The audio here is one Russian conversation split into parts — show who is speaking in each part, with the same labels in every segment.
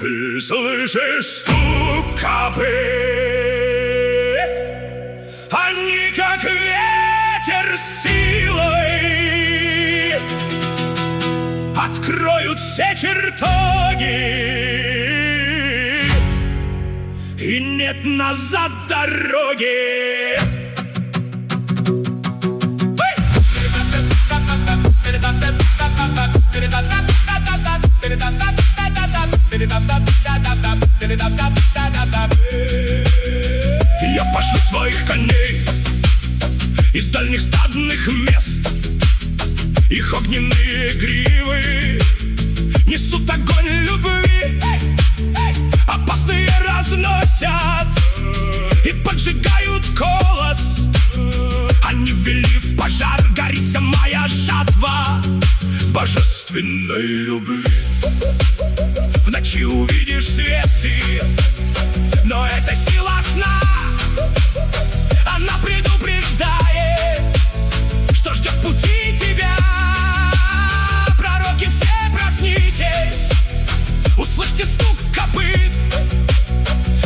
Speaker 1: Ты слышишь стук копыт, они как ветер силой откроют все чертоги, и нет назад дороги. Я пошлю своих коней из дальних стадных мест. Их огненные гривы несут огонь любви, опасные разносят и поджигают колос. Они ввели в пожар, горит моя жатва в божественной любви. В ночи увидишь свет ты, но это сила сна. Она предупреждает, что ждет в пути тебя. Пророки, все проснитесь, услышьте стук копыт,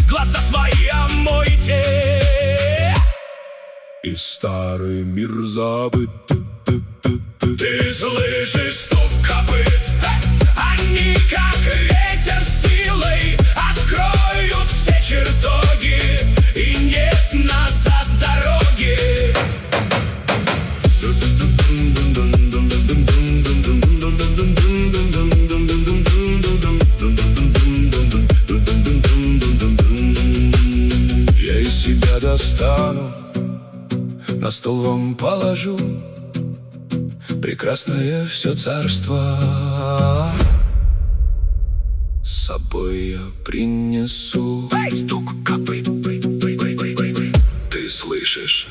Speaker 1: глаза свои омойте, и старый мир забыт. Ты слышишь стук копыт, они как ветер силой откроют все чертоги, и нет назад дороги. Я из себя достану, на стол вам положу прекрасное все царство, с собой я принесу. Стук копыт, ты слышишь?